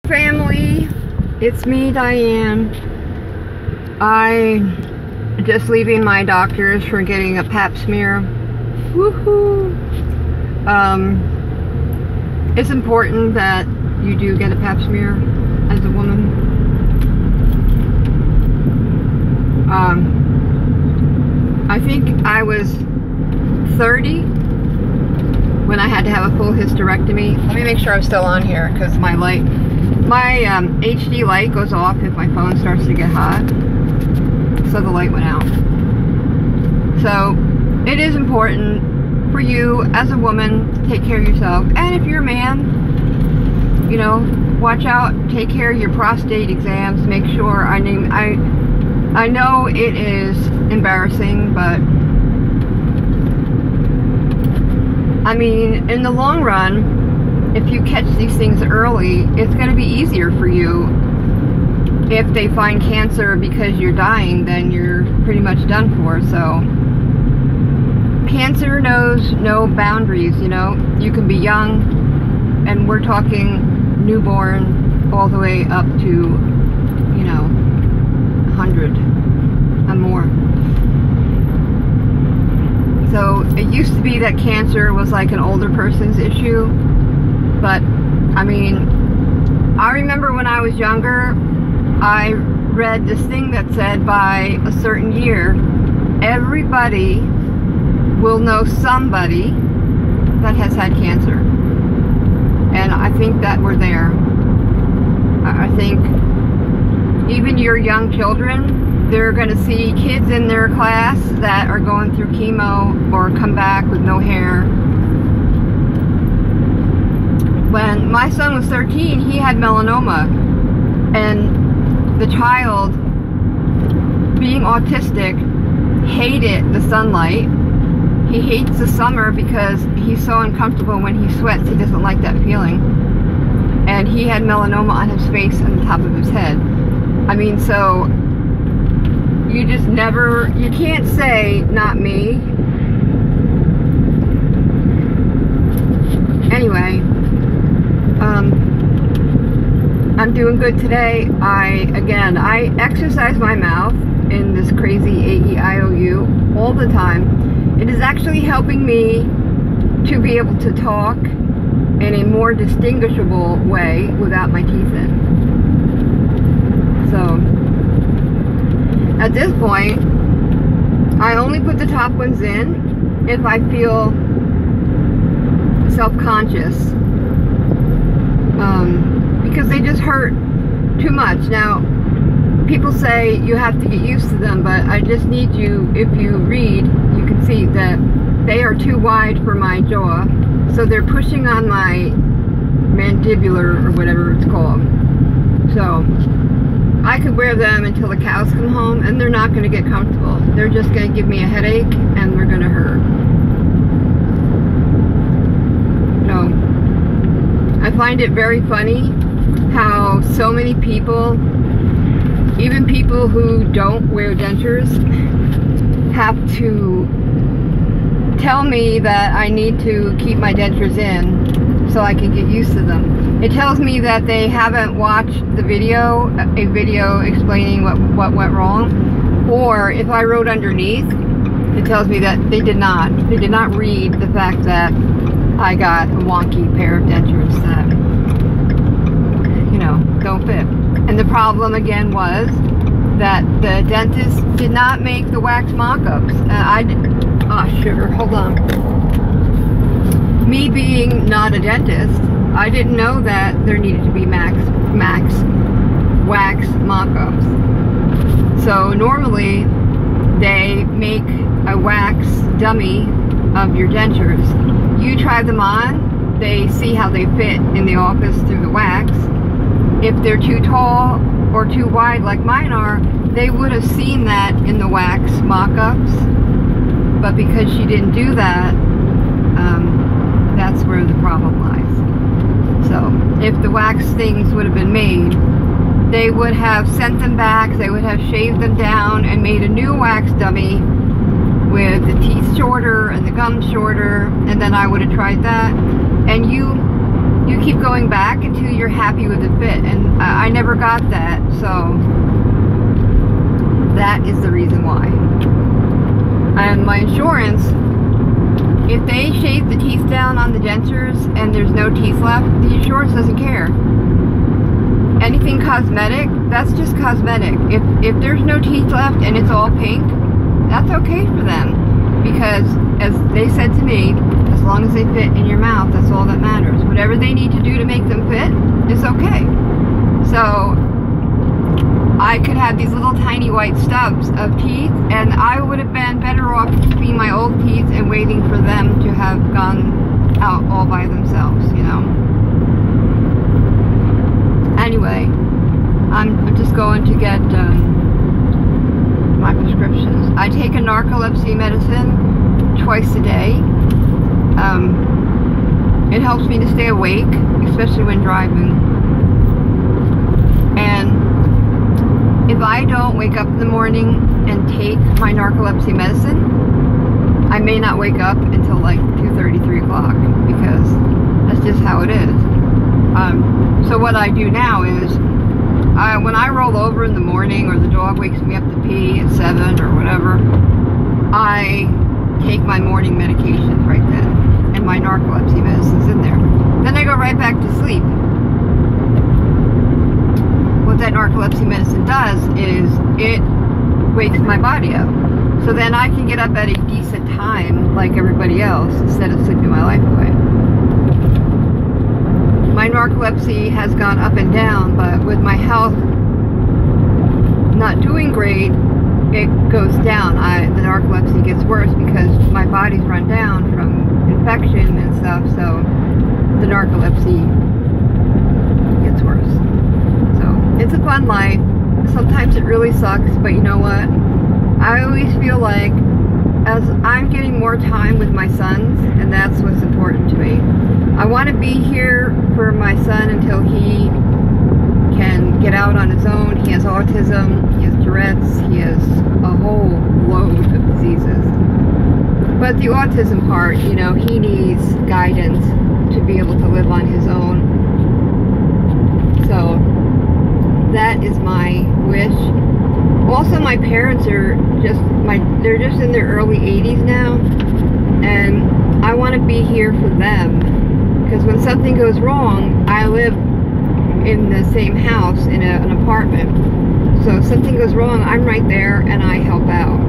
Family, it's me, Diane. I just leaving my doctor's for getting a pap smear. Woohoo! It's important that you do get a pap smear as a woman. I think I was 30 when I had to have a full hysterectomy. Let me make sure I'm still on here because my HD light goes off if my phone starts to get hot. So the light went out. So it is important for you as a woman to take care of yourself. And if you're a man, you know, watch out, take care of your prostate exams, make sure. I know it is embarrassing, but I mean, in the long run, if you catch these things early, it's going to be easier for you. If they find cancer because you're dying, then you're pretty much done for. So cancer knows no boundaries, you know. You can be young, and we're talking newborn all the way up to, you know, 100 and more. So it used to be that cancer was like an older person's issue, but I mean, I remember when I was younger, I read this thing that said by a certain year, everybody will know somebody that has had cancer. And I think that we're there. I think even your young children, they're going to see kids in their class that are going through chemo or come back with no hair. When my son was 13, he had melanoma, and the child, being autistic, hated the sunlight. He hates the summer because he's so uncomfortable when he sweats. He doesn't like that feeling. And he had melanoma on his face and the top of his head. I mean, so you just never, you can't say, not me. Anyway, I'm doing good today. I exercise my mouth in this crazy A-E-I-O-U all the time. It is actually helping me to be able to talk in a more distinguishable way without my teeth in. So, at this point, I only put the top ones in if I feel self-conscious, because they just hurt too much. Now, people say you have to get used to them, but I just need you, if you read, you can see that they are too wide for my jaw, so they're pushing on my mandibular, or whatever it's called. So I could wear them until the cows come home, and they're not going to get comfortable. They're just going to give me a headache, and they're going to hurt. So I find it very funny how so many people, even people who don't wear dentures, have to tell me that I need to keep my dentures in so I can get used to them. It tells me that they haven't watched the video, a video explaining what went wrong, or if I wrote underneath, it tells me that they did not read the fact that I got a wonky pair of dentures that, you know, don't fit. And the problem again was that the dentist did not make the wax mock-ups. Oh sugar, hold on. Me being not a dentist, I didn't know that there needed to be max wax mock-ups. So normally they make a wax dummy of your dentures. You try them on, they see how they fit in the office through the wax. If they're too tall or too wide like mine are, they would have seen that in the wax mock-ups. But because she didn't do that, that's where the problem lies. So if the wax things would have been made, they would have sent them back, they would have shaved them down and made a new wax dummy with the teeth shorter and the gums shorter, and then I would have tried that. And you you keep going back until you're happy with the fit, and I never got that, so that is the reason why. And my insurance, if they shave the teeth down on the dentures and there's no teeth left, the insurance doesn't care. Anything cosmetic, that's just cosmetic. If there's no teeth left and it's all pink, that's okay for them, because as they said to me, as long as they fit in your mouth, that's all that matters. Whatever they need to do to make them fit is okay. So I could have these little tiny white stubs of teeth, and I would have been better off keeping my old teeth and waiting for them to have gone out all by themselves, you know. Anyway, I'm just going to get my prescriptions. I take a narcolepsy medicine twice a day. It helps me to stay awake, especially when driving. And if I don't wake up in the morning and take my narcolepsy medicine, I may not wake up until like 2:30, 3 o'clock, because that's just how it is. So what I do now is, when I roll over in the morning, or the dog wakes me up to pee at 7 or whatever, I take my morning medications right then, and my narcolepsy medicine's in there. Then I go right back to sleep. What that narcolepsy medicine does is it wakes my body up. So then I can get up at a decent time like everybody else, instead of sleeping my life away. My narcolepsy has gone up and down, but with my health not doing great, it goes down. The narcolepsy gets worse because my body's run down from infection and stuff, so the narcolepsy gets worse. So it's a fun life. Sometimes it really sucks, but you know what? I always feel like as I'm getting more time with my sons, and that's what's important to me. I want to be here for my son until he can get out on his own. He has autism, he has Tourette's, he has a whole load of diseases. But the autism part, you know, he needs guidance to be able to live on his own. So that is my wish. Also, my parents are they're just in their early 80s now, and I want to be here for them, because when something goes wrong, I live in the same house in an apartment, so if something goes wrong, I'm right there and I help out.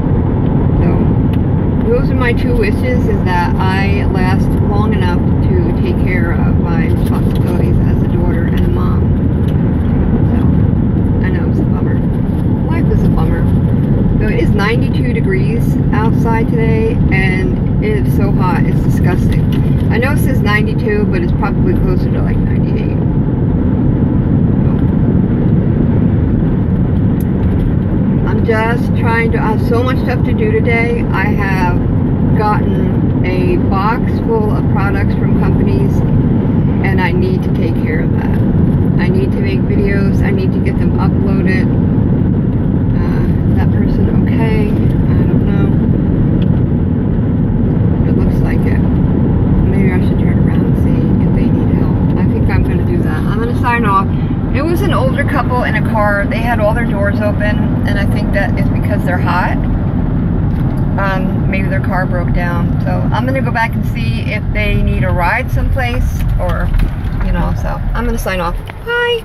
So those are my two wishes, is that I last long enough to take care of my responsibilities as a daughter and a mom. So I know it's a bummer. Life is a bummer. So it is 92 degrees outside today, and it is so hot, it's disgusting. I know it says 92, but it's probably closer to like 98. I'm just trying to, I have so much stuff to do today. I have gotten a box full of products from companies, and I need to take care of that. I need to make videos, I need to get them uploaded. That person okay? I don't know. It looks like it. Maybe I should turn around and see if they need help. I think I'm going to do that. I'm going to sign off. It was an older couple in a car. They had all their doors open, and I think that is because they're hot. Maybe their car broke down. So I'm going to go back and see if they need a ride someplace, or, you know, so I'm going to sign off. Bye!